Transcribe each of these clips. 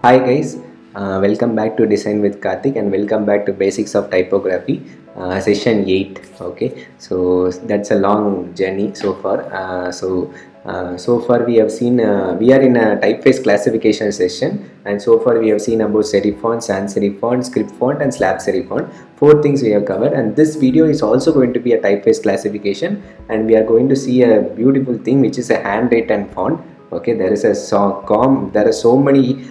Hi guys, welcome back to Design with Karthik and welcome back to Basics of Typography Session 8. Okay, so that's a long journey so far. So far we have seen we are in a typeface classification session, and so far we have seen about serif font, sans serif font, script font and slab serif font. Four things we have covered, and this video is also going to be a typeface classification, and we are going to see a beautiful thing which is a handwritten font. Okay, there is a there are so many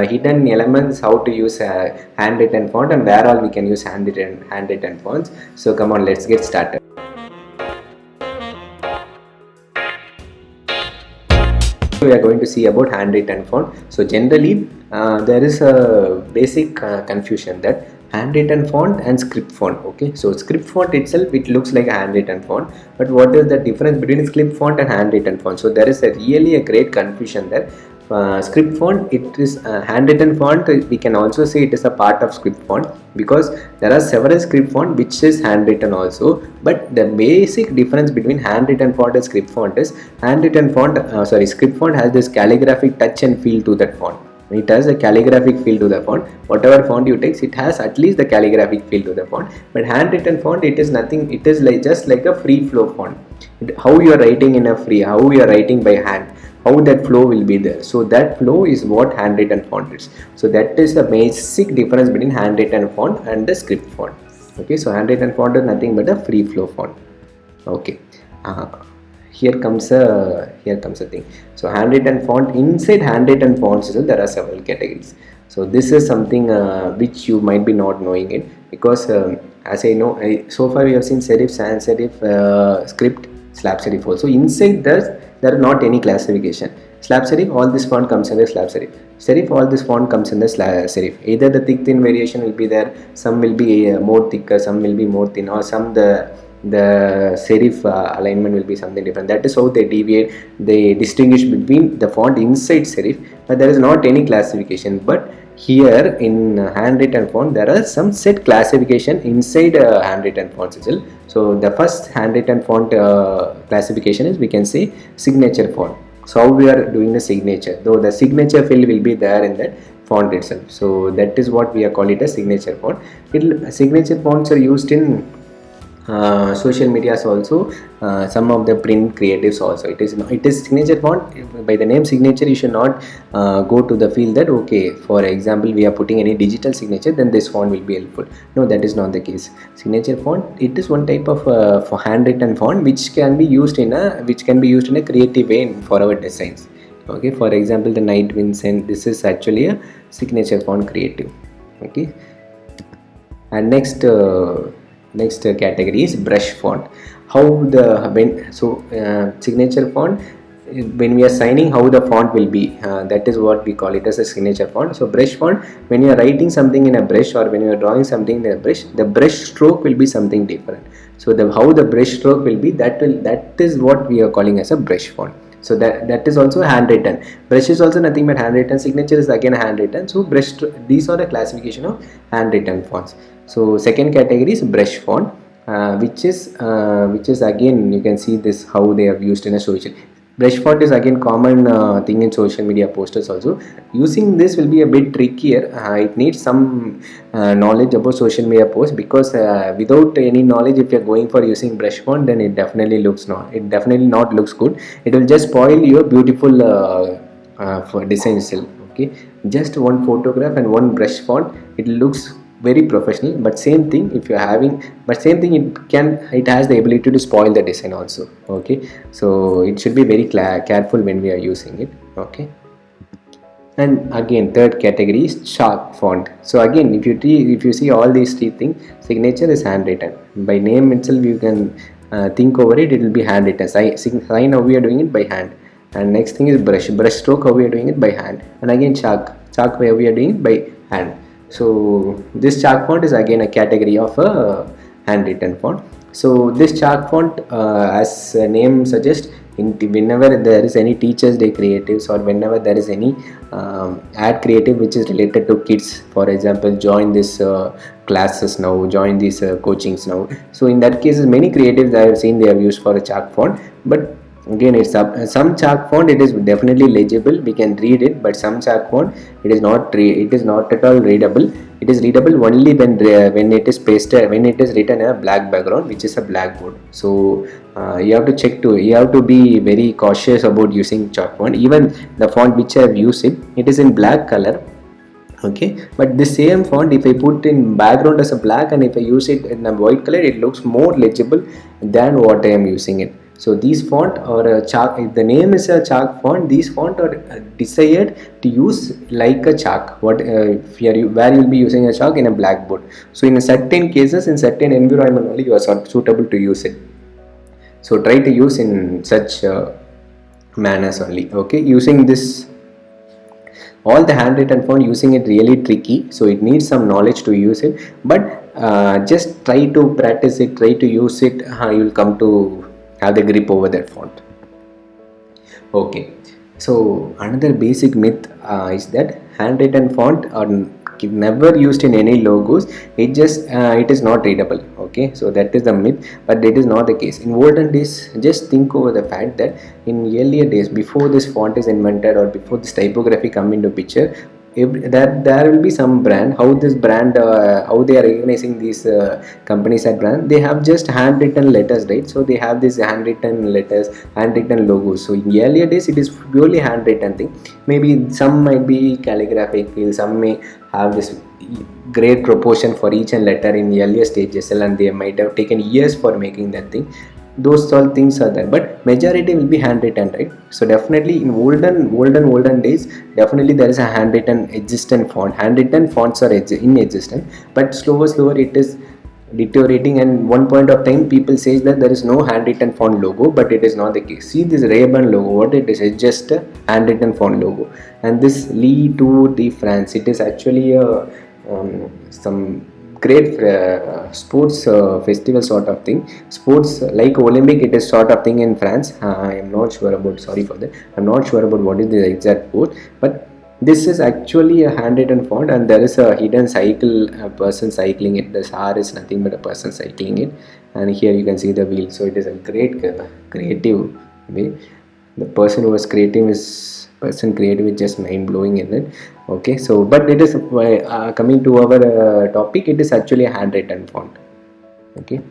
hidden elements how to use a handwritten font and where all we can use handwritten fonts. So come on, let's get started. We are going to see about handwritten font. So generally there is a basic confusion that handwritten font and script font. Okay, so script font itself, it looks like a handwritten font, but what is the difference between script font and handwritten font? So there is really a great confusion there. Script font, it is handwritten font, we can also say it is a part of script font because there are several script font which is handwritten also, but the basic difference between handwritten font and script font is script font has this calligraphic touch and feel to that font. It has a calligraphic feel to the font. Whatever font you take, it has at least the calligraphic feel to the font. But handwritten font, it is nothing. It is like just like a free flow font. How you are writing in a free, how you are writing by hand, how that flow will be there. So that flow is what handwritten font is. So that is the basic difference between handwritten font and the script font. Okay, so handwritten font is nothing but a free flow font. Okay. Here comes a thing. So handwritten font, inside handwritten fonts there are several categories. So this is something which you might be not knowing it, because as I know, so far we have seen serif, sans serif, script, slab serif also. Inside this there are not any classification. Slab serif, all this font comes under slab serif. Serif, all this font comes in the serif. Either the thick thin variation will be there, some will be more thicker, some will be more thin, or some the serif alignment will be something different. That is how they distinguish between the font inside serif, but there is not any classification. But here in handwritten font there are some set classification inside handwritten fonts itself. So the first handwritten font classification is, we can say, signature font. So how we are doing the signature, though the signature field will be there in that font itself. So that is what we are calling it a signature font. Signature fonts are used in social medias also, some of the print creatives also. It is signature font. By the name signature, you should not go to the field that, okay, for example, we are putting any digital signature, then this font will be helpful. No, that is not the case. Signature font, it is one type of for handwritten font which can be used in a creative way for our designs. Okay, for example, the Night Winds, and this is actually a signature font creative. Okay, and next category is brush font. Signature font, when we are signing, how the font will be, that is what we call it as a signature font. So brush font, when you are writing something in a brush or when you are drawing something in a brush, the brush stroke will be something different. So how the brush stroke will be, that is what we are calling as a brush font. So that is also handwritten. Brush is also nothing but handwritten. Signature is again handwritten. So these are the classification of handwritten fonts. So second category is brush font, which is again, you can see this how they have used in a social. Brush font is again common thing in social media posters also. Using this will be a bit trickier. It needs some knowledge about social media posts, because without any knowledge, if you are going for using brush font, then it definitely not looks good. It will just spoil your beautiful for design still. Okay, just one photograph and one brush font, it looks very professional, but same thing it has the ability to spoil the design also. Okay, so it should be very careful when we are using it. Okay, and again third category is chalk font. So again, if you see all these three things, signature is handwritten. By name itself, you can think over it, it will be handwritten. Sign, how we are doing it by hand. And next thing is brush stroke, how we are doing it by hand. And again chalk where we are doing it by hand. So this chalk font is again a category of a handwritten font. So this chalk font, as the name suggests, whenever there is any Teachers Day creatives, or whenever there is any ad creative which is related to kids, for example, join this classes now, join these coachings now. So in that case, many creatives I have seen, they have used for a chalk font. But Again, it's up, some chalk font it is definitely legible, we can read it, but some chalk font it is not at all readable. It is readable only when it is pasted, when it is written in a black background, which is a blackboard. So you have to you have to be very cautious about using chalk font. Even the font which I have used, it is in black color, okay, but the same font if I put in background as a black and if I use it in a white color, it looks more legible than what I am using it. So these font or a chalk, if the name is a chalk font, these font are desired to use like a chalk, what if you are, where you will be using a chalk in a blackboard. So in certain cases, in certain environment only you are suitable to use it. So try to use in such manners only, okay. Using this, all the handwritten font, using it really tricky, so it needs some knowledge to use it, but just try to practice it, try to use it, you will come to have the grip over that font. Okay, so another basic myth is that handwritten font are never used in any logos. It is not readable, okay. So that is the myth, but that is not the case. In olden days, just think over the fact that in earlier days, before this font is invented or before this typography come into picture, there will be some brand, how this brand, how they are recognizing these companies at brand, they have just handwritten letters, right? So they have these handwritten letters, handwritten logos. So in earlier days it is purely handwritten thing. Maybe some might be calligraphic feel, some may have this great proportion for each and letter in the earlier stages, and they might have taken years for making that thing. Those all things are there, but majority will be handwritten, right? So definitely in olden days, definitely there is a handwritten existent font. Handwritten fonts are in existence, but slower it is deteriorating, and one point of time people say that there is no handwritten font logo, but it is not the case. See this Ray-Ban logo, what it is, it's just a handwritten font logo. And this Lee Tour de France, it is actually a some great sports festival sort of thing, sports like Olympic, it is sort of thing in France. I am not sure about, sorry for that, I'm not sure about what is the exact quote, but this is actually a handwritten font, and there is a hidden cycle, a person cycling it. This R is nothing but a person cycling it, and here you can see the wheel. So it is a great creative way. The person who was creative is just mind-blowing in it, okay. So but it is coming to our topic, it is actually a handwritten font, okay.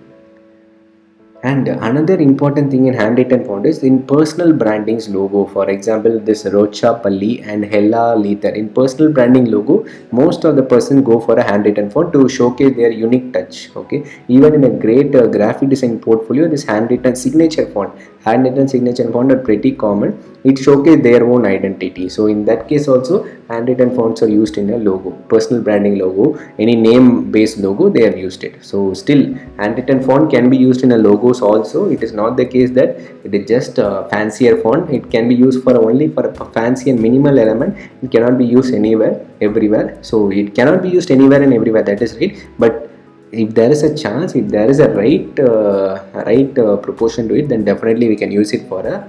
And another important thing in handwritten font is in personal branding's logo. For example, this Rocha Palli and Hella Leather. In personal branding logo, most of the person go for a handwritten font to showcase their unique touch. Okay, even in a great graphic design portfolio, this handwritten signature font are pretty common. It showcases their own identity. So in that case also, handwritten fonts are used in a logo, personal branding logo, any name based logo, they have used it. So still handwritten font can be used in a logos also. It is not the case that it is just a fancier font. It can be used for only for a fancy and minimal element. It cannot be used anywhere, everywhere. So it cannot be used anywhere and everywhere, that is right. But if there is a chance, if there is a right proportion to it, then definitely we can use it for a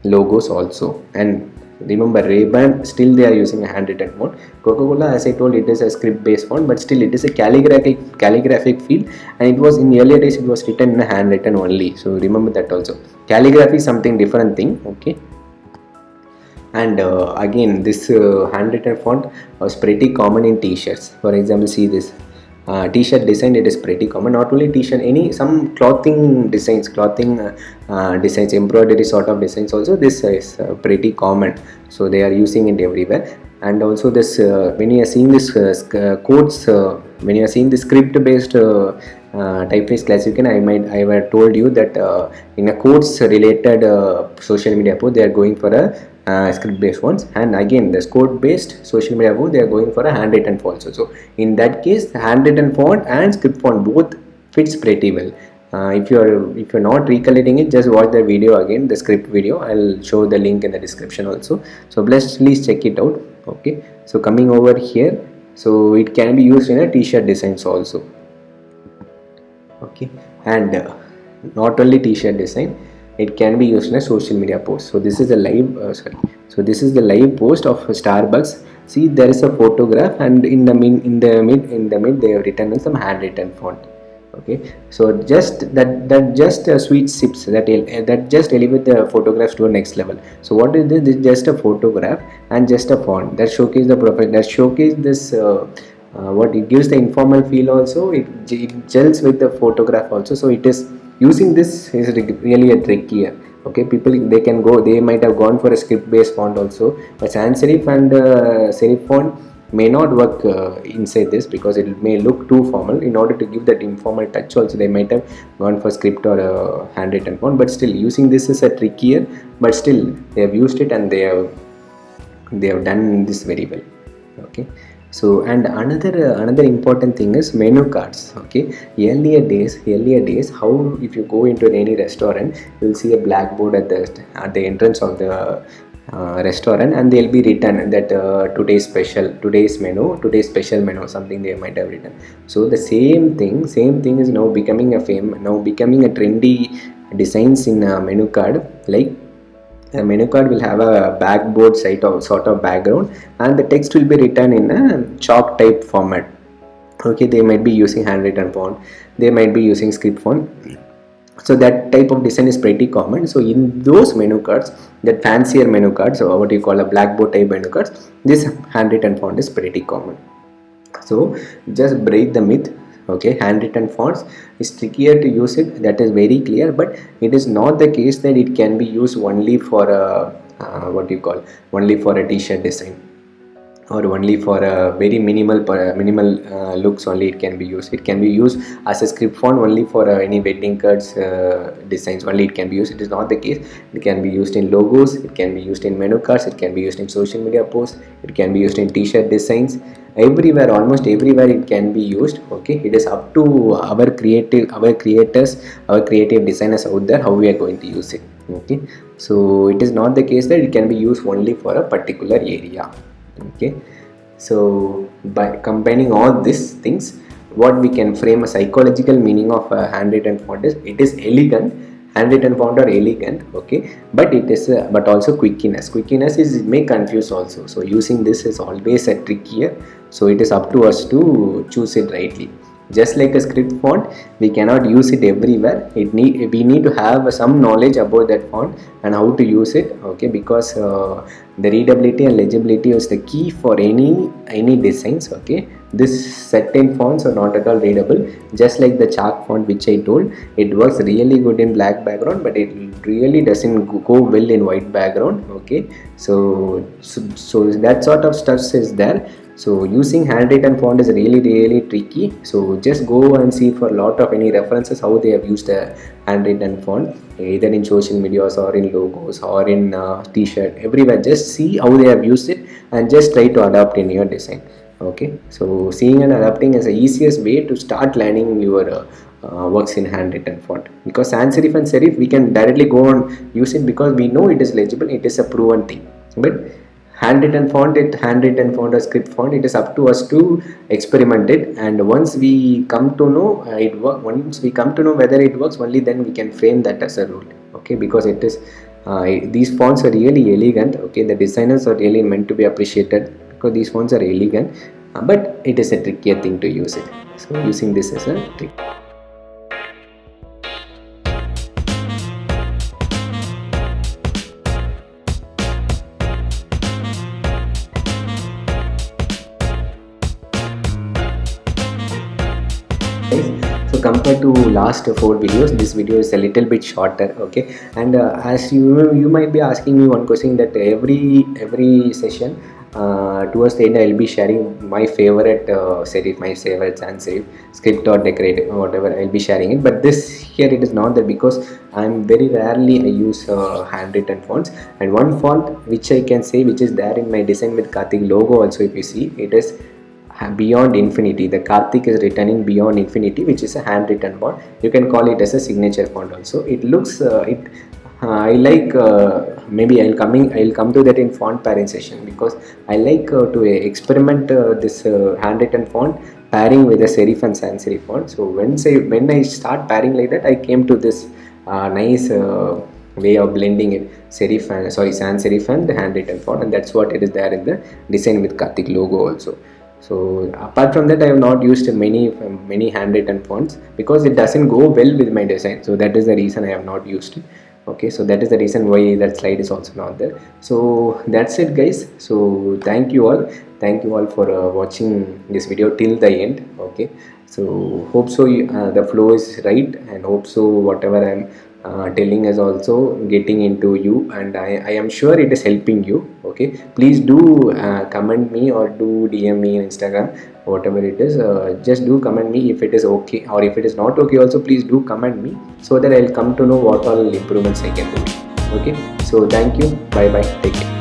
logos also. And remember, Ray-Ban, still they are using a handwritten font. Coca-Cola, as I told, it is a script based font, but still it is a calligraphic feel, and it was in earlier days it was written in a handwritten only. So remember that also. Calligraphy is something different thing, okay. And again, this handwritten font was pretty common in t-shirts. For example, see this t-shirt design, it is pretty common. Not only t-shirt, some clothing designs, embroidery sort of designs also, this is pretty common. So they are using it everywhere. And also this when you are seeing this quotes, when you are seeing the script based typeface classification, I have told you that in a quotes related social media post, they are going for a script based ones, and again the quote based social media post, they are going for a handwritten font. So in that case, the handwritten font and script font both fits pretty well. If you're not recollecting it, just watch the video again, the script video. I'll show the link in the description also, so please check it out, okay. So coming over here, so it can be used in a t-shirt designs also, okay. And not only t-shirt design, it can be used in a social media post. So this is a live this is the live post of Starbucks. See, there is a photograph, and in the mid they have written in some handwritten font, Okay, so just sweet sips that just elevate the photographs to a next level. So what is this? This is just a photograph and just a font that showcase the profile, that showcase this what it gives the informal feel also. It gels with the photograph also. So it is using this is really a trickier. Okay, people, they might have gone for a script based font also, but sans serif and serif font may not work inside this, because it may look too formal. In order to give that informal touch also, they might have gone for script or handwritten font. But still, using this is a trickier, but still they have used it, and they have done this very well. Okay, so and another important thing is menu cards. Okay, earlier days, how if you go into any restaurant, you will see a blackboard at the entrance of the restaurant, and they'll be written that today's special menu, something they might have written. So the same thing is now becoming a trendy designs in a menu card. Like, a menu card will have a backboard sort of background, and the text will be written in a chalk type format. Okay, they might be using handwritten font, they might be using script font. So that type of design is pretty common. So in those menu cards, that fancier menu cards, or what you call a blackboard type menu cards, this handwritten font is pretty common. So just break the myth. Okay, handwritten fonts is trickier to use it, that is very clear, but it is not the case that it can be used only for a only for a t-shirt design, or only for a very minimal looks only it can be used. It can be used as a script font only for any wedding cards designs only it can be used. It is not the case. It can be used in logos, it can be used in menu cards, it can be used in social media posts, it can be used in t-shirt designs. Everywhere, almost everywhere it can be used. Okay, it is up to our creators, our creative designers out there, how we are going to use it. Okay, so it is not the case that it can be used only for a particular area. Okay, so by combining all these things, what we can frame a psychological meaning of a handwritten font is, it is elegant. Handwritten font are elegant. Okay, but it is but also quickiness is, it may confuse also. So using this is always a trickier. So it is up to us to choose it rightly. Just like a script font, we cannot use it everywhere. We need to have some knowledge about that font and how to use it. Okay, because the readability and legibility is the key for any designs. Okay, this certain fonts are not at all readable. Just like the chalk font which I told, it works really good in black background, but it really doesn't go well in white background. Okay, so that sort of stuff is there. So using handwritten font is really tricky. So just go and see for a lot of any references how they have used a handwritten font, either in social medias or in logos or in t-shirt, everywhere. Just see how they have used it and just try to adapt in your design. Okay, so seeing and adapting is the easiest way to start learning your works in handwritten font, because sans serif and serif we can directly go and use it because we know it is legible, it is a proven thing. But handwritten font or script font, it is up to us to experiment it, and once we come to know whether it works, only then we can frame that as a rule. Okay, because it is these fonts are really elegant. Okay, the designers are really meant to be appreciated because these fonts are elegant, but it is a trickier thing to use it. So using this as a trick. So compared to last 4 videos, this video is a little bit shorter. Okay, and as you might be asking me one question, that every session towards the end I will be sharing my favorite serif, my favorite sans serif script or decorative or whatever, I will be sharing it. But this here it is not that, because I'm very rarely I use handwritten fonts. And one font which I can say, which is there in my design with Karthik logo also, if you see, it is Beyond Infinity. The Karthik is written in Beyond Infinity, which is a handwritten font. You can call it as a signature font also. It looks I like maybe I'll come to that in font pairing session, because I like to experiment this handwritten font pairing with a serif and sans serif font. So when I start pairing like that, I came to this nice way of blending it, sans serif and the handwritten font, and that's what it is there in the design with Karthik logo also. So apart from that, I have not used many handwritten fonts because it doesn't go well with my design. So that is the reason I have not used it. Okay, so that is the reason why that slide is also not there. So that's it, guys. So thank you all for watching this video till the end. Okay, so hope so the flow is right, and hope so whatever I'm telling is also getting into you, and I am sure it is helping you. Okay, please do comment me or do DM me in Instagram, whatever it is. Just do comment me if it is okay, or if it is not okay also, please do comment me, so that I'll come to know what all improvements I can do. Okay, so thank you, bye bye, take care.